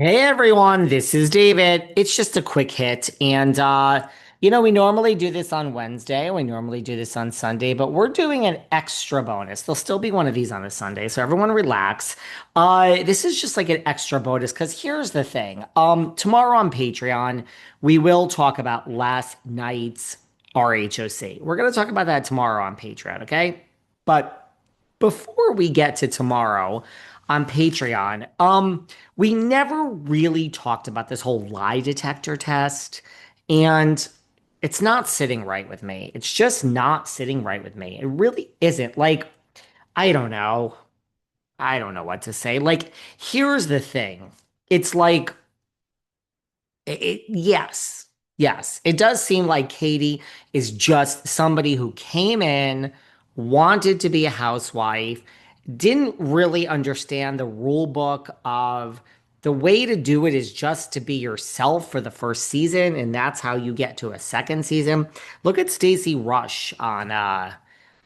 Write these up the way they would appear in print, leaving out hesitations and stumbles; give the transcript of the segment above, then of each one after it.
Hey everyone, this is David. It's just a quick hit. We normally do this on Wednesday. We normally do this on Sunday, but we're doing an extra bonus. There'll still be one of these on a Sunday, so everyone relax. This is just like an extra bonus because here's the thing. Tomorrow on Patreon, we will talk about last night's RHOC. We're gonna talk about that tomorrow on Patreon, okay? But before we get to tomorrow on Patreon, we never really talked about this whole lie detector test, and it's not sitting right with me. It's just not sitting right with me. It really isn't. Like, I don't know. I don't know what to say. Like, here's the thing. It's like yes, yes. It does seem like Katie is just somebody who came in, wanted to be a housewife, didn't really understand the rule book of the way to do it is just to be yourself for the first season, and that's how you get to a second season. Look at Stacey Rush on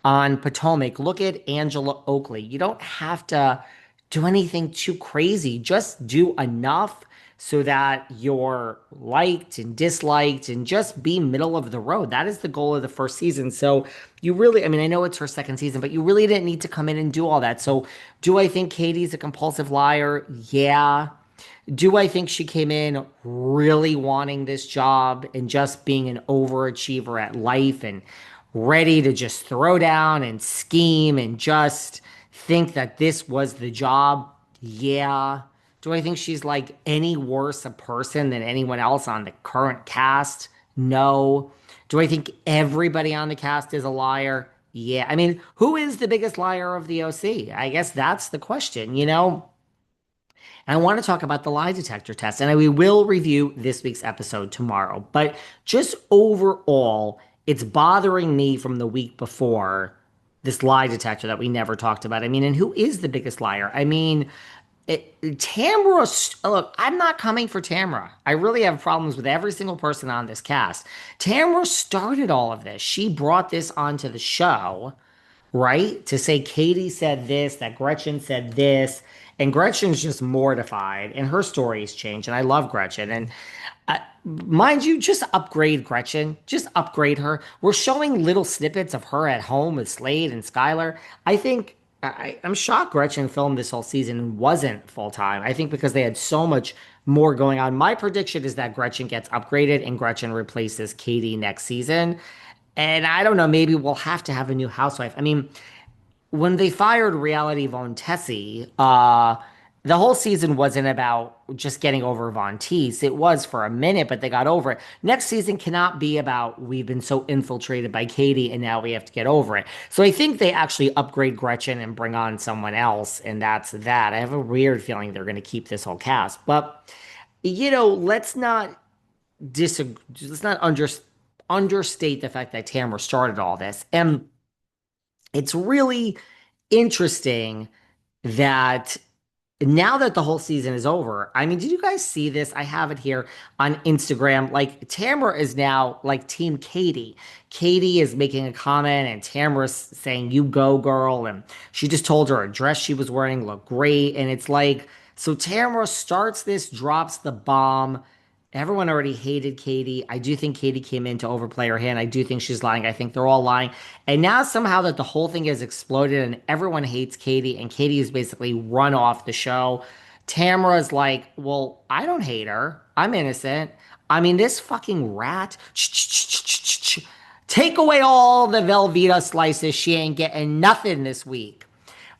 Potomac. Look at Angela Oakley. You don't have to do anything too crazy. Just do enough so that you're liked and disliked and just be middle of the road. That is the goal of the first season. So you really, I mean, I know it's her second season, but you really didn't need to come in and do all that. So do I think Katie's a compulsive liar? Yeah. Do I think she came in really wanting this job and just being an overachiever at life and ready to just throw down and scheme and just think that this was the job? Yeah. Do I think she's like any worse a person than anyone else on the current cast? No. Do I think everybody on the cast is a liar? Yeah. I mean, who is the biggest liar of the OC? I guess that's the question, you know? And I want to talk about the lie detector test, and we will review this week's episode tomorrow. But just overall, it's bothering me from the week before this lie detector that we never talked about. I mean, and who is the biggest liar? I mean, Tamra, look, I'm not coming for Tamra. I really have problems with every single person on this cast. Tamra started all of this. She brought this onto the show, right? To say Katie said this, that Gretchen said this, and Gretchen's just mortified, and her story's changed. And I love Gretchen. And mind you, just upgrade Gretchen, just upgrade her. We're showing little snippets of her at home with Slade and Skylar. I think I'm shocked Gretchen filmed this whole season and wasn't full time. I think because they had so much more going on. My prediction is that Gretchen gets upgraded and Gretchen replaces Katie next season. And I don't know, maybe we'll have to have a new housewife. I mean, when they fired Reality Von Tessie, the whole season wasn't about just getting over Von Teese. It was for a minute, but they got over it. Next season cannot be about we've been so infiltrated by Katie and now we have to get over it. So I think they actually upgrade Gretchen and bring on someone else, and that's that. I have a weird feeling they're going to keep this whole cast, but let's not disagree. Let's not understate the fact that Tamara started all this, and it's really interesting that now that the whole season is over, I mean, did you guys see this? I have it here on Instagram. Like, Tamara is now like Team Katie. Katie is making a comment, and Tamara's saying, "You go, girl." And she just told her a dress she was wearing looked great. And it's like, so Tamara starts this, drops the bomb. Everyone already hated Katie. I do think Katie came in to overplay her hand. I do think she's lying. I think they're all lying. And now somehow that the whole thing has exploded and everyone hates Katie and Katie is basically run off the show. Tamara's like, well, I don't hate her. I'm innocent. I mean, this fucking rat. Take away all the Velveeta slices. She ain't getting nothing this week.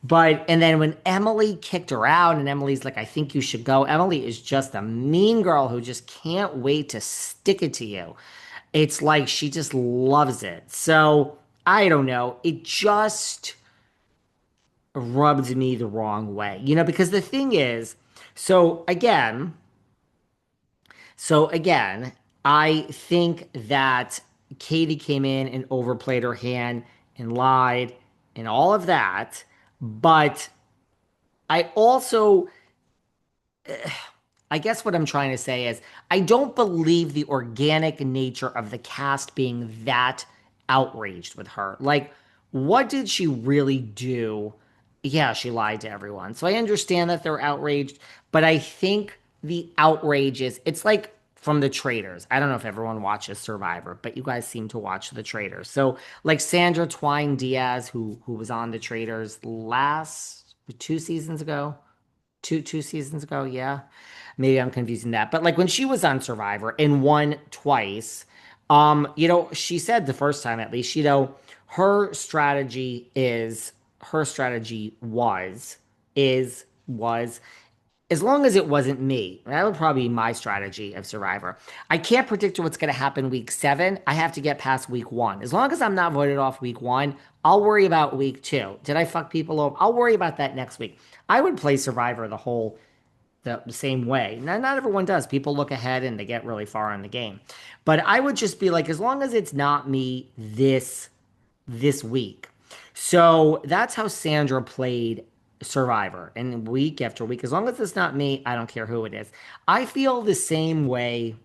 But, and then when Emily kicked her out and Emily's like, I think you should go, Emily is just a mean girl who just can't wait to stick it to you. It's like she just loves it. So I don't know. It just rubbed me the wrong way, because the thing is, so again, so again, I think that Katie came in and overplayed her hand and lied and all of that. But I also, I guess what I'm trying to say is I don't believe the organic nature of the cast being that outraged with her. Like, what did she really do? Yeah, she lied to everyone. So I understand that they're outraged, but I think the outrageous. It's like from the Traders. I don't know if everyone watches Survivor, but you guys seem to watch the Traders. So like Sandra Twine Diaz, who was on the Traders last 2 seasons ago, two seasons ago, yeah. Maybe I'm confusing that. But like when she was on Survivor and won twice, she said the first time at least, her strategy is her strategy was as long as it wasn't me. That would probably be my strategy of Survivor. I can't predict what's going to happen week 7. I have to get past week 1. As long as I'm not voted off week 1, I'll worry about week 2. Did I fuck people over? I'll worry about that next week. I would play Survivor the same way. Now, not everyone does. People look ahead and they get really far in the game. But I would just be like, as long as it's not me this week. So that's how Sandra played Survivor, and week after week. As long as it's not me, I don't care who it is. I feel the same way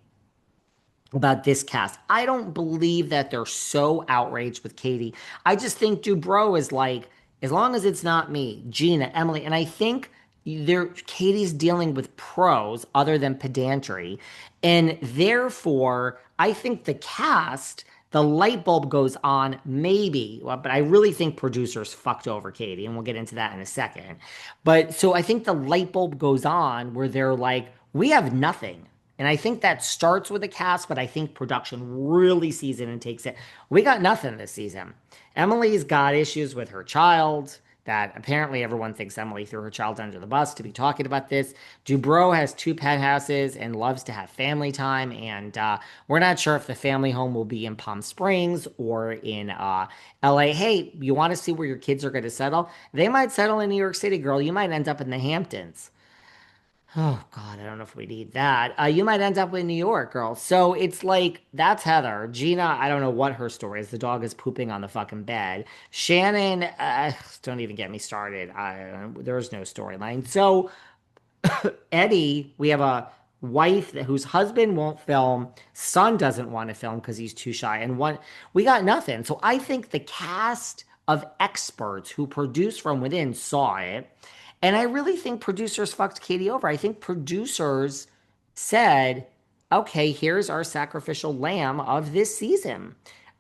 about this cast. I don't believe that they're so outraged with Katie. I just think Dubrow is like, as long as it's not me, Gina, Emily, and I think Katie's dealing with pros other than pedantry, and therefore I think the cast. The light bulb goes on, maybe, well, but I really think producers fucked over Katie, and we'll get into that in a second. But so I think the light bulb goes on where they're like, we have nothing. And I think that starts with the cast, but I think production really sees it and takes it. We got nothing this season. Emily's got issues with her child that apparently everyone thinks Emily threw her child under the bus to be talking about this. Dubrow has 2 penthouses and loves to have family time. And we're not sure if the family home will be in Palm Springs or in LA. Hey, you want to see where your kids are going to settle? They might settle in New York City, girl. You might end up in the Hamptons. Oh God, I don't know if we need that. You might end up in New York, girl. So it's like that's Heather. Gina, I don't know what her story is. The dog is pooping on the fucking bed. Shannon, don't even get me started. There's no storyline. So Eddie, we have a wife whose husband won't film, son doesn't want to film because he's too shy, and one we got nothing. So I think the cast of experts who produce from within saw it, and I really think producers fucked Katie over. I think producers said, "Okay, here's our sacrificial lamb of this season."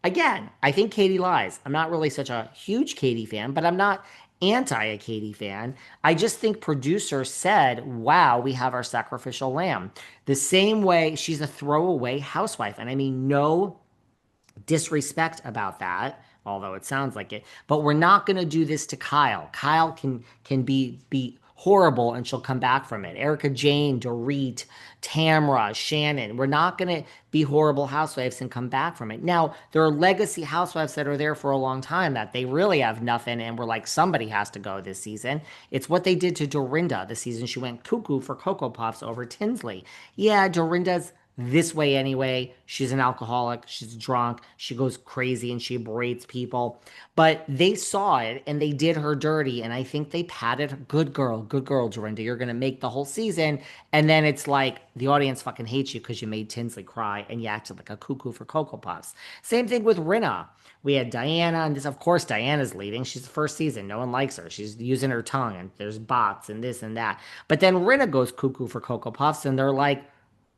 Again, I think Katie lies. I'm not really such a huge Katie fan, but I'm not anti a Katie fan. I just think producers said, wow, we have our sacrificial lamb. The same way she's a throwaway housewife. And I mean, no disrespect about that, although it sounds like it. But we're not going to do this to Kyle. Kyle can be horrible and she'll come back from it. Erica Jane, Dorit, Tamra, Shannon. We're not going to be horrible housewives and come back from it. Now, there are legacy housewives that are there for a long time that they really have nothing and we're like, somebody has to go this season. It's what they did to Dorinda the season she went cuckoo for Cocoa Puffs over Tinsley. Yeah, Dorinda's this way anyway. She's an alcoholic. She's drunk. She goes crazy and she berates people. But they saw it and they did her dirty. And I think they patted her. Good girl, Dorinda. You're going to make the whole season. And then it's like the audience fucking hates you because you made Tinsley cry and you acted like a cuckoo for Cocoa Puffs. Same thing with Rinna. We had Diana, and this, of course, Diana's leaving. She's the first season. No one likes her. She's using her tongue, and there's bots and this and that. But then Rinna goes cuckoo for Cocoa Puffs, and they're like,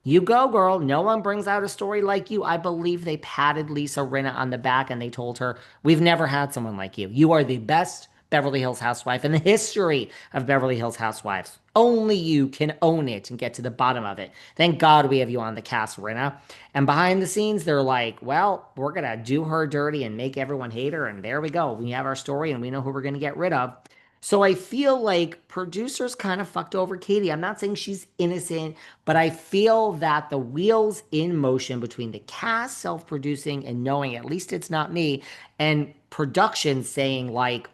you go, girl. No one brings out a story like you. I believe they patted Lisa Rinna on the back and they told her, we've never had someone like you. You are the best Beverly Hills housewife in the history of Beverly Hills housewives. Only you can own it and get to the bottom of it. Thank God we have you on the cast, Rinna. And behind the scenes, they're like, well, we're going to do her dirty and make everyone hate her. And there we go. We have our story and we know who we're going to get rid of. So I feel like producers kind of fucked over Katie. I'm not saying she's innocent, but I feel that the wheels in motion between the cast self-producing and knowing at least it's not me, and production saying like,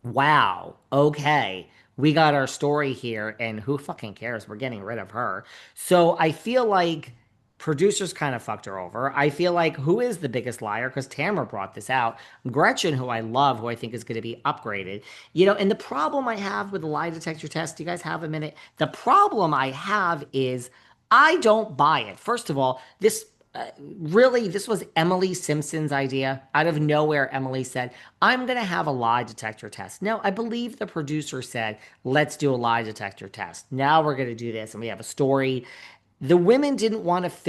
wow, okay, we got our story here, and who fucking cares? We're getting rid of her. So I feel like producers kind of fucked her over. I feel like who is the biggest liar? Because Tamra brought this out. Gretchen, who I love, who I think is going to be upgraded. And the problem I have with the lie detector test, do you guys have a minute? The problem I have is I don't buy it. First of all, this Really, this was Emily Simpson's idea. Out of nowhere, Emily said, I'm going to have a lie detector test. No, I believe the producer said, let's do a lie detector test. Now we're going to do this. And we have a story. The women didn't want to